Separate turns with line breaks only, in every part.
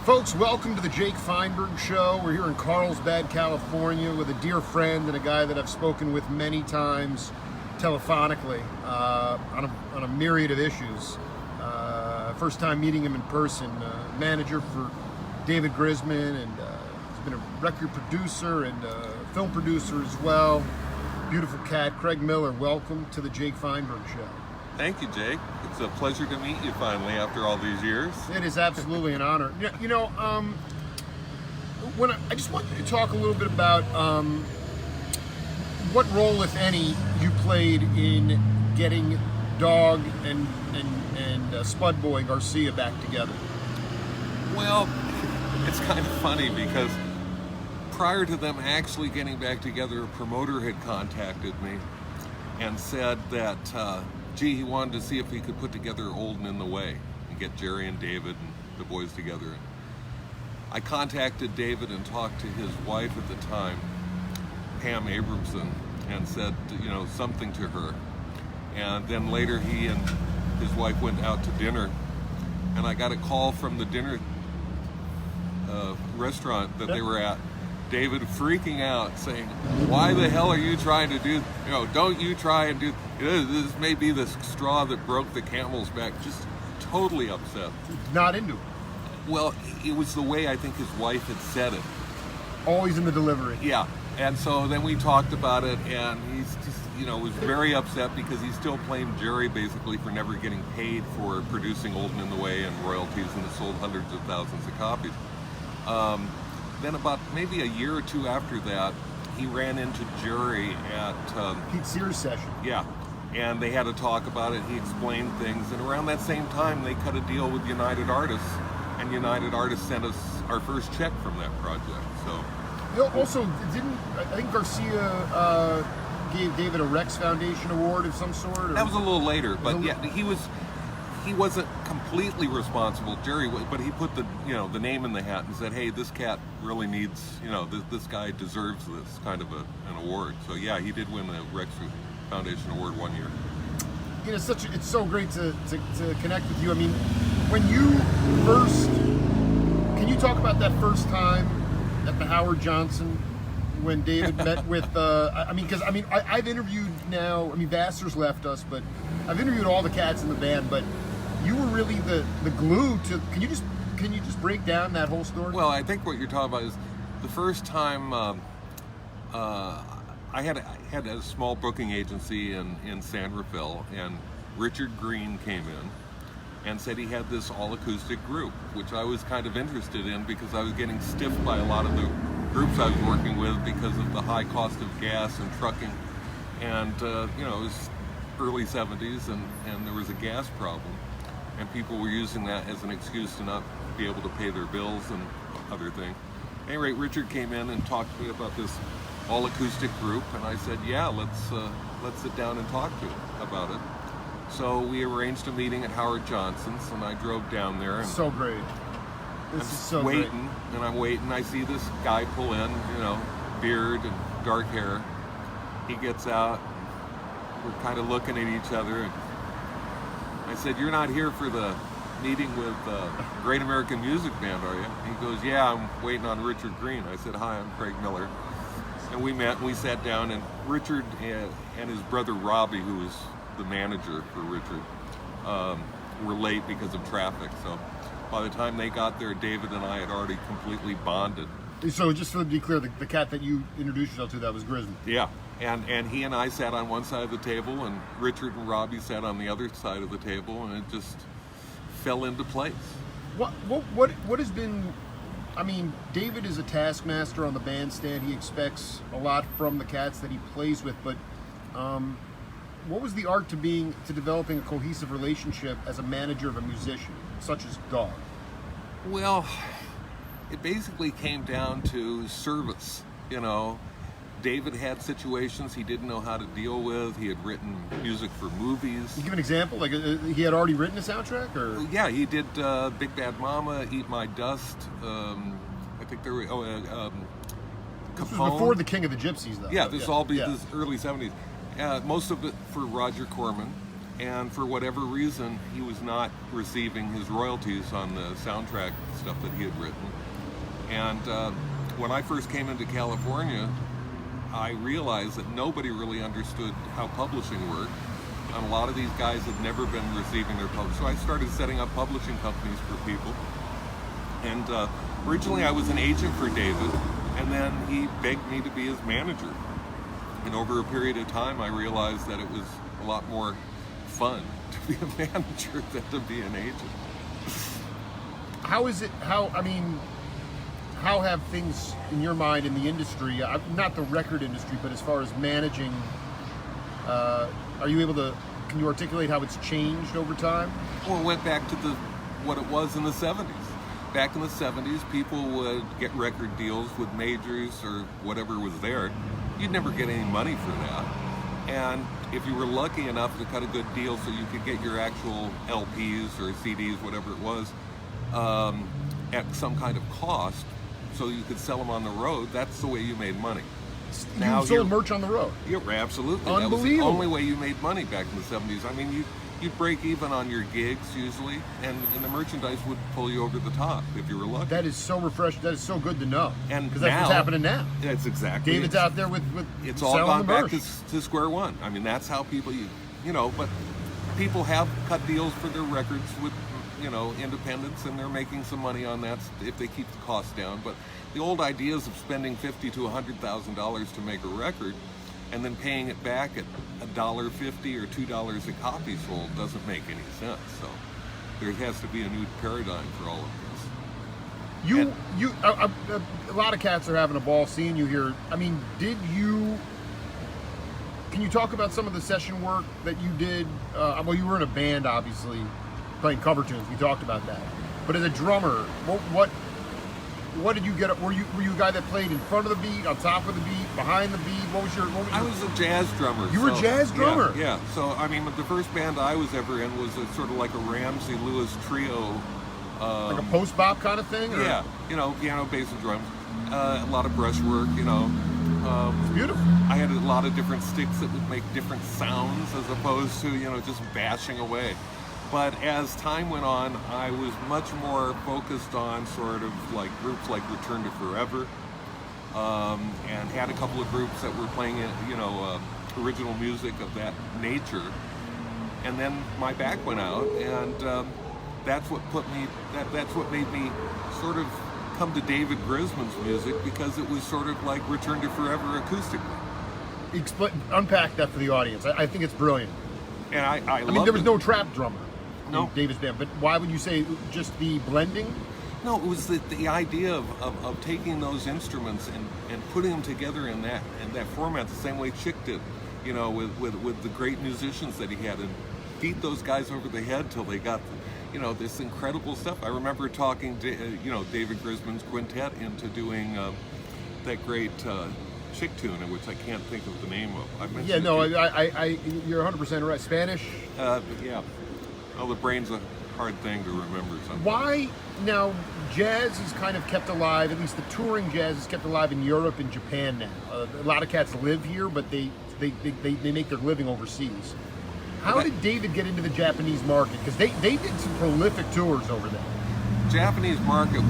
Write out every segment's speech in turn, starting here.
Folks, welcome to the Jake Feinberg Show. We're here in Carlsbad, California with a dear friend and a guy that I've spoken with many times telephonically on a myriad of issues. First time meeting him in person, manager for David Grisman, and he's been a record producer and film producer as well. Beautiful cat, Craig Miller. Welcome to the Jake Feinberg Show.
Thank you, Jake. It's a pleasure to meet you finally after all these years.
It is absolutely an honor. I just want you to talk a little bit about what role, if any, you played in getting Dawg and Spud Boy Garcia back together.
Well, it's kind of funny because prior to them actually getting back together, a promoter had contacted me and said that he wanted to see if he could put together Old and in the Way and get Jerry and David and the boys together. I contacted David and talked to his wife at the time, Pam Abramson, and said, something to her. And then later he and his wife went out to dinner, and I got a call from the dinner restaurant that they were at, David freaking out, saying, "Why the hell are you trying to do, don't you try and do, this may be the straw that broke the camel's back." Just totally upset.
Not into it.
Well, it was the way I think his wife had said it.
Always in the delivery.
Yeah. And so then we talked about it, and he's just, was very upset because he still blamed Jerry basically for never getting paid for producing Old and in the Way and royalties, and it sold hundreds of thousands of copies. Then about maybe a year or two after that, he ran into Jerry at
Pete Sears' session.
Yeah, and they had a talk about it. He explained things, and around that same time, they cut a deal with United Artists, and United Artists sent us our first check from that project. So,
also, I think Garcia gave David a Rex Foundation award of some sort? Or?
That was a little later, but yeah, he wasn't completely responsible. Jerry was, but he put the name in the hat and said, "Hey, this cat really needs, this guy deserves this kind of an award." So yeah, he did win the Rex Foundation award one year.
It's so great to connect with you. I mean, when you first, can you talk about that first time at the Howard Johnson when David met with? I've interviewed now. I mean, Vassar's left us, but I've interviewed all the cats in the band, but you were really the glue to. Can you just break down that whole story?
Well, I think what you're talking about is the first time I had a small booking agency in San Rafael, and Richard Green came in and said he had this all-acoustic group, which I was kind of interested in because I was getting stiffed by a lot of the groups I was working with because of the high cost of gas and trucking, and it was early 70s, and there was a gas problem. And people were using that as an excuse to not be able to pay their bills and other things. At any rate, Richard came in and talked to me about this all-acoustic group, and I said, "Yeah, let's sit down and talk to about it." So we arranged a meeting at Howard Johnson's, and I drove down there. And
so great. This is so
waiting,
great.
And I'm waiting. I see this guy pull in, beard and dark hair. He gets out. We're kind of looking at each other, and I said, "You're not here for the meeting with Great American Music Band, are you?" He goes, "Yeah, I'm waiting on Richard Green." I said, "Hi, I'm Craig Miller." And we met, and we sat down, and Richard and his brother Robbie, who was the manager for Richard, were late because of traffic. So by the time they got there, David and I had already completely bonded.
So just to be clear, the cat that you introduced yourself to, that was Grisman.
Yeah. And he and I sat on one side of the table, and Richard and Robbie sat on the other side of the table, and it just fell into place.
What has been? I mean, David is a taskmaster on the bandstand. He expects a lot from the cats that he plays with. But what was the art to developing a cohesive relationship as a manager of a musician such as Dawg?
Well, it basically came down to service. David had situations he didn't know how to deal with. He had written music for movies.
Can you give an example? Like he had already written a soundtrack, or?
Yeah, he did Big Bad Mama, Eat My Dust. I think there were Capone.
This was before the King of the Gypsies, though.
Yeah, this all be this early 70s. Most of it for Roger Corman. and for whatever reason, he was not receiving his royalties on the soundtrack stuff that he had written. And when I first came into California, I realized that nobody really understood how publishing worked. And a lot of these guys had never been receiving their publishing. So I started setting up publishing companies for people. And originally I was an agent for David, and then he begged me to be his manager. And over a period of time, I realized that it was a lot more fun to be a manager than to be an agent.
How have things in your mind in the industry, not the record industry, but as far as managing, can you articulate how it's changed over time?
Well, it went back to what it was in the 70s. Back in the 70s, people would get record deals with majors or whatever was there. You'd never get any money for that. And if you were lucky enough to cut a good deal so you could get your actual LPs or CDs, whatever it was, at some kind of cost, so you could sell them on the road, that's the way you made money.
Now you sold merch on the road?
Yeah, absolutely.
Unbelievable.
That was the only way you made money back in the 70s. I mean, you'd break even on your gigs usually, and the merchandise would pull you over the top if you were lucky.
That is so refreshing. That is so good to know.
And
because that's what's happening now.
That's exactly.
David's out there with
it's all gone back to square one. I mean, that's how people, but people have cut deals for their records with, independents, and they're making some money on that if they keep the costs down. But the old ideas of spending $50,000 to $100,000 to make a record and then paying it back at $1.50 or $2 a copy sold doesn't make any sense. So there has to be a new paradigm for all of this.
A lot of cats are having a ball seeing you here. I mean, can you talk about some of the session work that you did? Well, you were in a band, obviously, playing cover tunes. We talked about that. But as a drummer, what did you get up? Were you a guy that played in front of the beat, on top of the beat, behind the beat?
I was a jazz drummer.
You were a jazz drummer?
Yeah. So, I mean, the first band I was ever in was sort of like a Ramsey Lewis trio.
Like a post-bop kind of thing? Or?
Yeah. Piano, bass, and drums. A lot of brushwork,
It's beautiful.
I had a lot of different sticks that would make different sounds as opposed to, just bashing away. But as time went on, I was much more focused on sort of like groups like Return to Forever, and had a couple of groups that were playing, original music of that nature. And then my back went out, and that's what made me sort of come to David Grisman's music, because it was sort of like Return to Forever acoustically.
Unpack that for the audience. I think it's brilliant.
And I
mean, there was no trap drummer.
No.
In David's band, but why would you say just the blending?
No, it was the idea of taking those instruments and putting them together in that format, the same way Chick did, with the great musicians that he had, and beat those guys over the head till they got this incredible stuff. I remember talking to David Grisman's quintet into doing that great Chick tune, which I can't think of the name of.
You're 100% right. Spanish?
Yeah. Well, the brain's a hard thing to remember sometimes.
Why now? Jazz is kind of kept alive. At least the touring jazz is kept alive in Europe and Japan now. A lot of cats live here, but they make their living overseas. How did David get into the Japanese market? Because they did some prolific tours over there.
Japanese market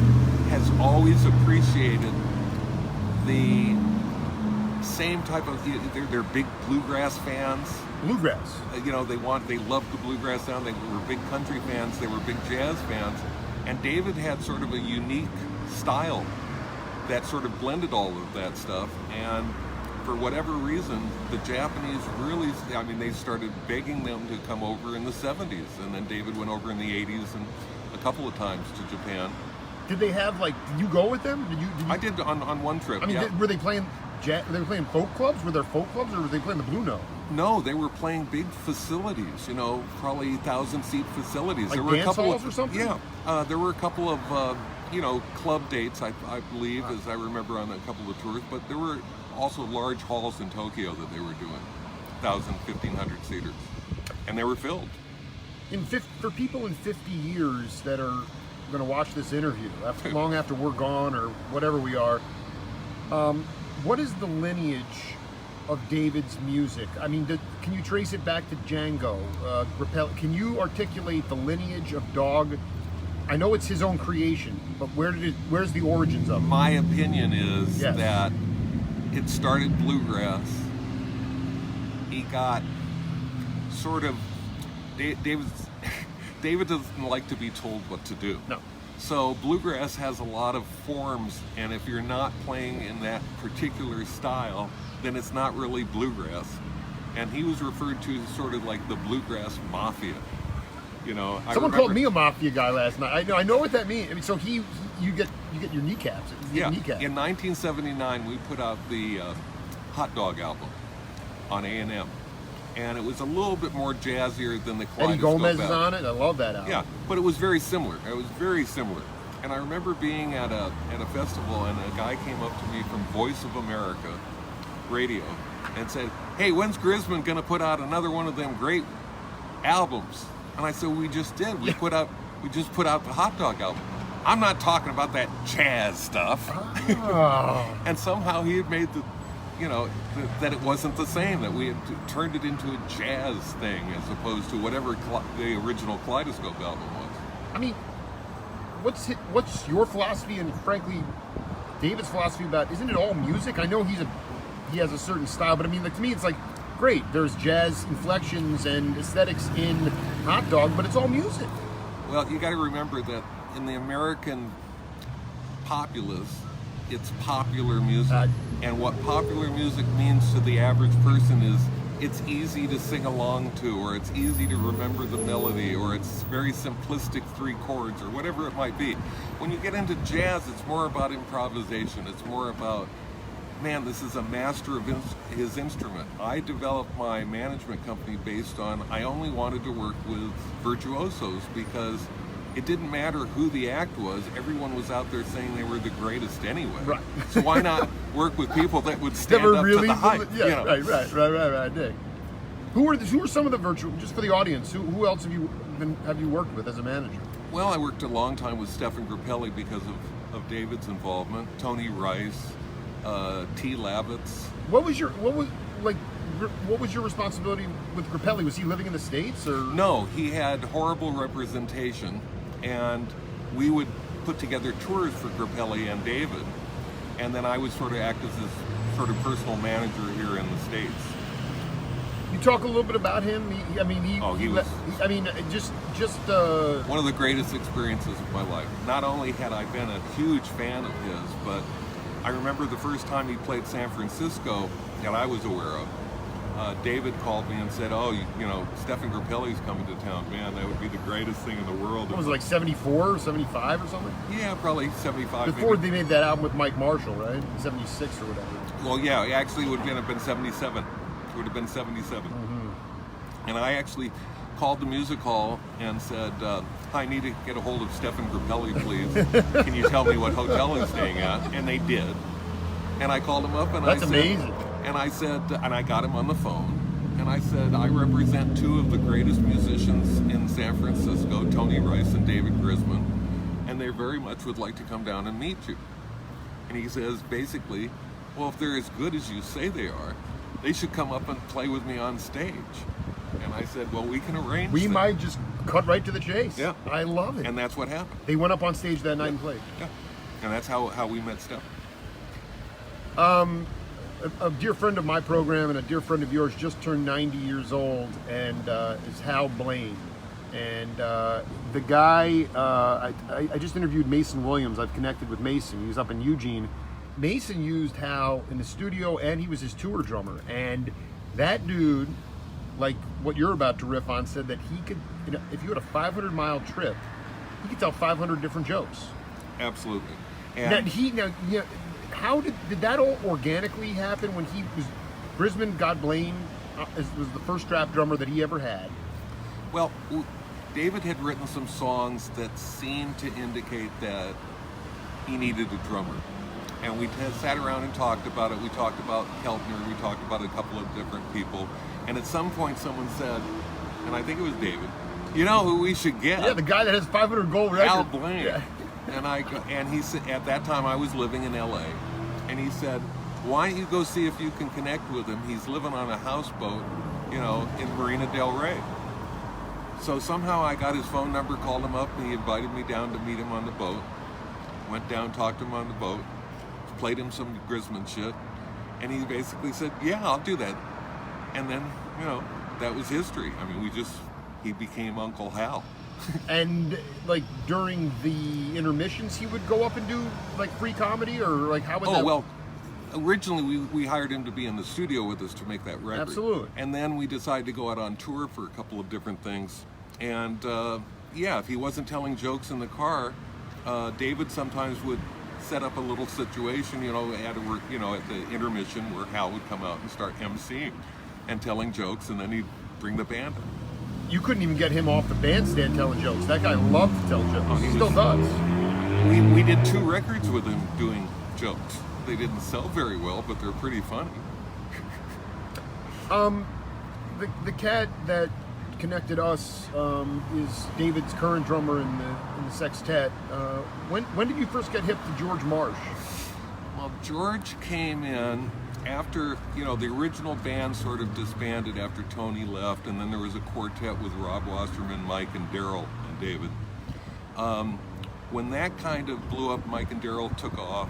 has always appreciated the same type of. They're big bluegrass fans.
Bluegrass.
They loved the bluegrass sound. They were big country fans. They were big jazz fans. And David had sort of a unique style that sort of blended all of that stuff. And for whatever reason, the Japanese really, they started begging them to come over in the 70s. And then David went over in the 80s and a couple of times to Japan.
Did they have, did you go with them? Did you?
I did on one trip.
I mean, were they playing? They were playing folk clubs? Were there folk clubs, or were they playing the Blue Note?
No, they were playing big facilities. Probably 1,000-seat facilities.
Like
there were
dance
a couple
halls or something?
Yeah, there were a couple of club dates, I believe, as I remember on a couple of tours. But there were also large halls in Tokyo that they were doing, 1,000, 1,500 seaters, and they were filled.
For people in 50 years that are going to watch this interview, long after we're gone or whatever we are, what is the lineage of David's music? I mean, can you trace it back to Django? Can you articulate the lineage of Dawg? I know it's his own creation, but where's the origins of it?
My opinion is
Yes.
that it started bluegrass. He got sort of David doesn't like to be told what to do.
No.
So bluegrass has a lot of forms, and if you're not playing in that particular style, then it's not really bluegrass. And he was referred to as sort of like the bluegrass mafia. You know,
Someone called me a mafia guy last night. I know what that means. I mean, so you get your kneecaps.
Yeah.
Kneecaps.
In 1979, we put out the Hot Dog album on A&M, and it was a little bit more jazzier than the Kaleidoscope
Eddie Gomez is
album.
on it. I love that album.
Yeah, but it was very similar. It was very similar. And I remember being at a festival, and a guy came up to me from Voice of America radio and said, "Hey, when's Grisman gonna put out another one of them great albums?" And I said, "We just did. We just put out the Hot Dog album." I'm not talking about that jazz stuff.
Oh.
And somehow he had made that it wasn't the same, that we had turned it into a jazz thing as opposed to whatever the original Kaleidoscope album was.
I mean, what's your philosophy, and frankly, David's philosophy about? Isn't it all music? I know he has a certain style, but I mean, like, to me, it's like, great. There's jazz inflections and aesthetics in Hot Dog, but it's all music.
Well, you got to remember that in the American populace, it's popular music. And what popular music means to the average person is it's easy to sing along to, or it's easy to remember the melody, or it's very simplistic 3 chords, or whatever it might be. When you get into jazz, it's more about improvisation. It's more about, man, this is a master of his instrument. I developed my management company based on, I only wanted to work with virtuosos because it didn't matter who the act was. Everyone was out there saying they were the greatest anyway.
Right.
So why not work with people that would stand
Never
up
really,
to the hype?
yeah,
you know?
right. Dig. Who are some of the virtual? Just for the audience, who else have you worked with as a manager?
Well, I worked a long time with Stefan Grappelli because of David's involvement. Tony Rice, T. Lavitz.
What was your responsibility with Grappelli? Was he living in the States or?
No, he had horrible representation, and we would put together tours for Grappelli and David, and then I would sort of act as his sort of personal manager here in the States.
You talk a little bit about him. Just
one of the greatest experiences of my life. Not only had I been a huge fan of his, but I remember the first time he played San Francisco that I was aware of. David called me and said, "Oh, Stefan Grappelli's coming to town. Man, that would be the greatest thing in the world."
What was it, like 74 or 75 or something?
Yeah, probably 75.
Before they made that album with Mike Marshall, right? 76 or whatever.
Well, yeah, it actually would have been 77. It would have been 77.
Mm-hmm.
And I actually called the music hall and said, "I need to get a hold of Stefan Grappelli, please. Can you tell me what hotel he's staying at?" And they did. And I called him up and
That's amazing.
And I said, and I got him on the phone, and I said, "I represent 2 of the greatest musicians in San Francisco, Tony Rice and David Grisman, and they very much would like to come down and meet you." And he says, basically, "Well, if they're as good as you say they are, they should come up and play with me on stage." And I said, "Well, we can arrange
We
that."
might just cut right to the chase.
Yeah.
I love it.
And that's what happened.
They went up on stage that night and played.
Yeah. And that's how we met Steph.
A dear friend of my program and a dear friend of yours just turned 90 years old, and is Hal Blaine. And the guy, I just interviewed Mason Williams. I've connected with Mason. He was up in Eugene. Mason used Hal in the studio, and he was his tour drummer. And that dude, like what you're about to riff on, said that he could, if you had a 500-mile trip, he could tell 500 different jokes.
Absolutely.
How did that all organically happen when he was Grisman? God Blaine was the first strap drummer that he ever had.
Well, David had written some songs that seemed to indicate that he needed a drummer. And we sat around and talked about it. We talked about Keltner. We talked about a couple of different people. And at some point someone said, and I think it was David, "You know who we should get?"
Yeah, the guy that has 500 gold records.
Hal Blaine.
Yeah.
And he said, at that time I was living in LA. And he said, why don't you go see if you can connect with him? He's living on a houseboat, you know, in Marina del Rey. So somehow I got his phone number, called him up, and he invited me down to meet him on the boat. Went down, talked to him on the boat, played him some Grisman shit, and he basically said, yeah, I'll do that. And then, you know, that was history. I mean, he became Uncle Hal.
And like during the intermissions, he would go up and do like free comedy, or like how would that?
Oh, well, originally we hired him to be in the studio with us to make that record.
Absolutely.
And then we decided to go out on tour for a couple of different things. And yeah, if he wasn't telling jokes in the car, David sometimes would set up a little situation, you know, at the intermission where Hal would come out and start emceeing and telling jokes, and then he'd bring the band in.
You couldn't even get him off the bandstand telling jokes. That guy loved to tell jokes.
Oh,
he still does.
We did 2 records with him doing jokes. They didn't sell very well, but they're pretty funny.
The cat that connected us is David's current drummer in the sextet. When did you first get hip to George Marsh?
Well, George came in after, you know, the original band sort of disbanded after Tony left, and then there was a quartet with Rob Wasserman, Mike, and Daryl and David. When that kind of blew up, Mike and Daryl took off.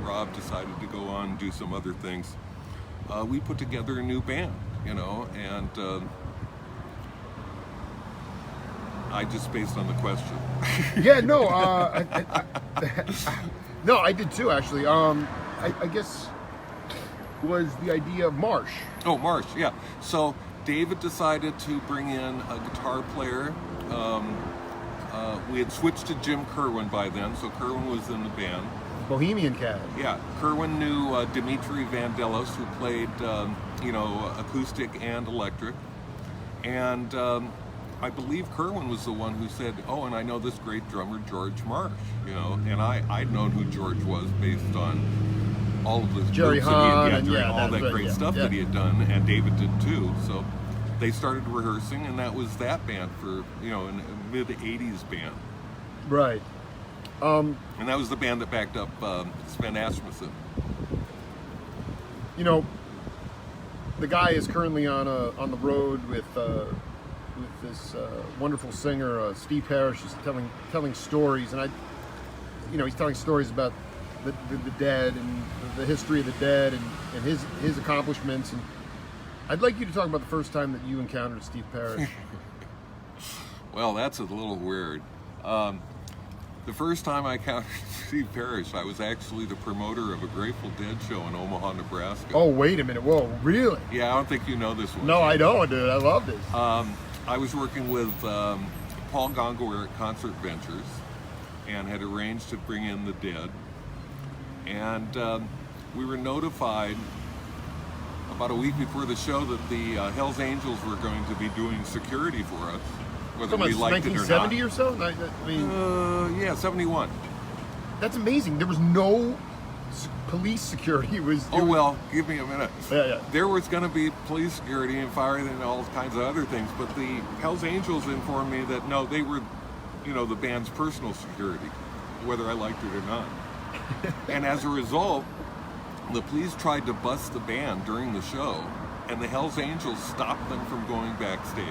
Rob decided to go on and do some other things. We put together a new band, you know, and I just based on the question.
Yeah, no, no, I did too, actually. I guess was the idea of Marsh.
Oh, Marsh, yeah. So David decided to bring in a guitar player. We had switched to Jim Kerwin by then, so Kerwin was in the band.
Bohemian cat.
Yeah, Kerwin knew Dimitri Vangelis, who played, you know, acoustic and electric. And I believe Kerwin was the one who said, oh, and I know this great drummer, George Marsh, you know. And I'd known who George was based on all of the
Jerry
groups
Hahn,
that he had,
and
all that great stuff that he had done, and David did too. So they started rehearsing, and that was that band for, you know, a mid-'80s band.
Right.
And that was the band that backed up Sven Asmussen.
You know, the guy is currently on the road with this wonderful singer, Steve Parrish, is telling stories, and he's telling stories about the dead and the history of the dead and his accomplishments. And I'd like you to talk about the first time that you encountered Steve Parrish.
Well, that's a little weird. The first time I encountered Steve Parrish, I was actually the promoter of a Grateful Dead show in Omaha, Nebraska.
Oh, wait a minute. Whoa, really?
Yeah, I don't think you know this one.
No, I don't, dude. I love this.
I was working with Paul Gongaware at Concert Ventures and had arranged to bring in the Dead. And we were notified about a week before the show that the Hells Angels were going to be doing security for us, whether we liked it or not.
1970 or so? I mean,
yeah, 71.
That's amazing. There was no police security.
Well, give me a minute.
Yeah.
There was going to be police security and fire and all kinds of other things, but the Hells Angels informed me that no, they were, you know, the band's personal security, whether I liked it or not. And as a result, the police tried to bust the band during the show, and the Hells Angels stopped them from going backstage.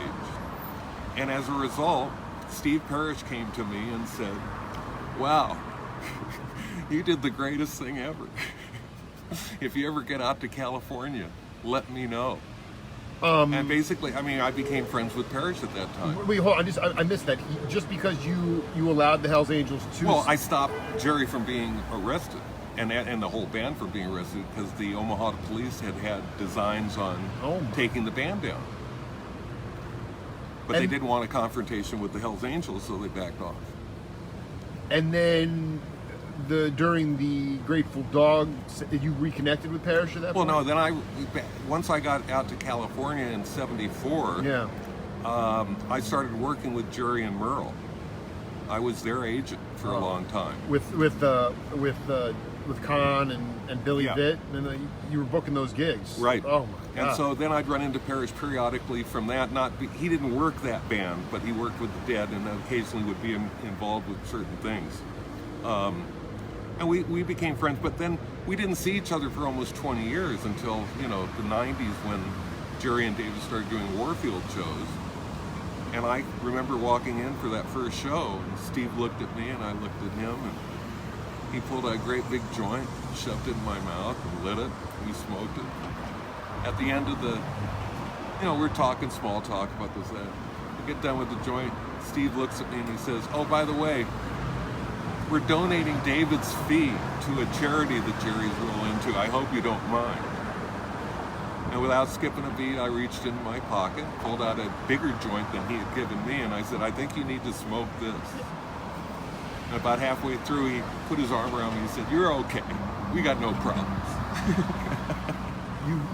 And as a result, Steve Parrish came to me and said, wow, you did the greatest thing ever. If you ever get out to California, let me know. And basically, I mean, I became friends with Parrish at that time.
Wait, hold on. I missed that. Just because you allowed the Hells Angels to...
Well, I stopped Jerry from being arrested, and the whole band from being arrested, because the Omaha police had designs on taking the band down. But they didn't want a confrontation with the Hells Angels, so they backed off.
And then during the Grateful Dawg, you reconnected with Parrish at that point?
Well, no. Then once I got out to California in '74, I started working with Jerry and Merle. I was their agent for a long time. With
Con and Billy Vitt, and you were booking those gigs.
Right.
Oh my God.
And so then I'd run into Parrish periodically from that. He didn't work that band, but he worked with the Dead and occasionally would be involved with certain things. And we became friends, but then we didn't see each other for almost 20 years until, the 90s when Jerry and David started doing Warfield shows. And I remember walking in for that first show, and Steve looked at me and I looked at him, and he pulled out a great big joint, shoved it in my mouth and lit it. We smoked it. At the end of the, we're talking small talk about this, that. We get done with the joint, Steve looks at me and he says, "Oh, by the way, we're donating David's fee to a charity that Jerry's real into. I hope you don't mind." And without skipping a beat, I reached into my pocket, pulled out a bigger joint than he had given me, and I said, "I think you need to smoke this." And about halfway through, he put his arm around me and said, "You're okay. We got no problems."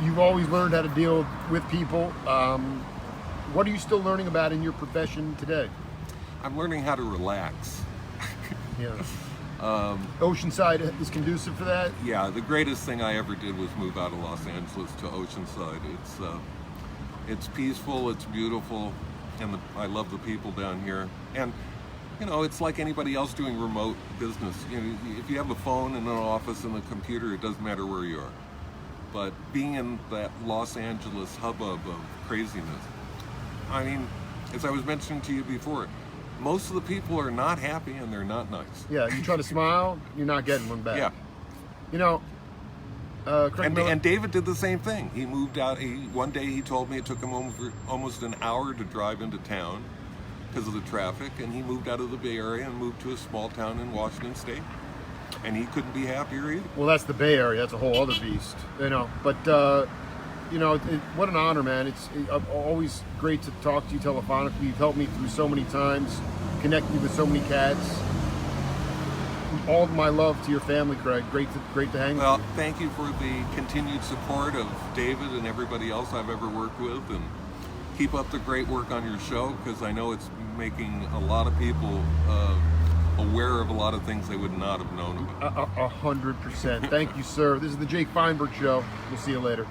You've always learned how to deal with people. What are you still learning about in your profession today?
I'm learning how to relax.
Yeah. Oceanside is conducive for that?
Yeah, the greatest thing I ever did was move out of Los Angeles to Oceanside. It's peaceful, it's beautiful, and I love the people down here. And it's like anybody else doing remote business. If you have a phone and an office and a computer, it doesn't matter where you are. But being in that Los Angeles hubbub of craziness, as I was mentioning to you before, most of the people are not happy and they're not nice.
Yeah, you try to smile, you're not getting one back.
Yeah.
Craig Miller,
and David did the same thing. He moved out. One day he told me it took him almost an hour to drive into town because of the traffic, and he moved out of the Bay Area and moved to a small town in Washington State, and he couldn't be happier either.
well, that's the Bay Area. That's a whole other beast. But what an honor, man. It's always great to talk to you telephonically. You've helped me through so many times, connected me with so many cats. All my love to your family, Craig. Great to hang with you.
Well, thank you for the continued support of David and everybody else I've ever worked with, and keep up the great work on your show, because I know it's making a lot of people aware of a lot of things they would not have known about.
100%. Thank you, sir. This is the Jake Feinberg Show. We'll see you later.